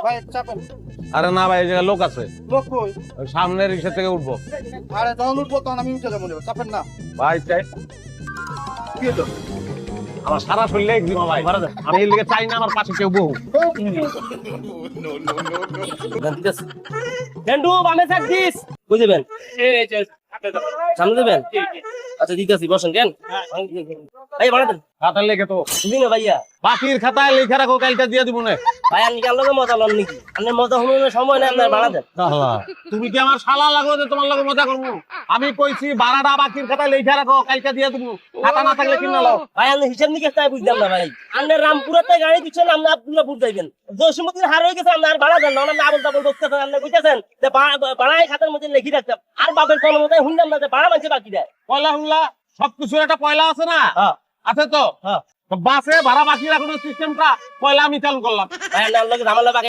ভাই চাপেন। আরে না ভাই, এই জায়গায় লোক আছে। লোক কই? ওই সামনে রিক্সা থেকে উঠবো। আরে যখন উঠবো তখন আমি উঠে যাবো, চাপেন না। ভাই চাই কি হলো? আমার সারা শরীরে একদিন ভাই, আমি এই লিগে চাই না আমার পাশে কেউ বহু। গেন্ডু বামে থাক দিস কই দেবেন সামনে দেবেন আচ্ছা দিতেছি বসেন কেন এই ভাড়া দেন খাতা লেগে তো দিন ভাইয়া বাকির খাতায় লেখা রাখো, কালকে দিয়ে দিব না। ভাই আপনি কেন লোকে মজা লন নাকি আপনার মজা হলো সময় নেই আপনার ভাড়া দেন তুমি কি আমার শালা লাগো যে তোমার লগে মজা করবো? আমি কইছি ভাড়াটা বাকির খাতায় লেখা রাখো, কালকে দিয়ে দিব। খাতা না থাকলে কিনা লাও। ভাই আপনি হিসাব নিকেশ তাই বুঝলাম না ভাই আপনার রামপুরাতে গাড়ি দিচ্ছেন আপনি আব্দুল্লাহপুর যাইবেন জসিমুদ্দিন হার হয়ে গেছে আপনার ভাড়া দেন না আপনি আবল তাবল বলতেছেন আপনি বুঝতেছেন যে ভাড়ায় খাতার মধ্যে লিখে রাখতাম আর বাপের কোনো মতো শুনলাম না যে ভাড়া মানছে বাকি দেয় পয়লা হুল্লা সবকিছু একটা পয়লা আছে না? আছে তো। হ্যাঁ বাসে ভাড়া বাকি রাখানোর সিস্টেমটা পয়লা আমি চালু করলাম। ভাই আপনার লোকে ঝামেলা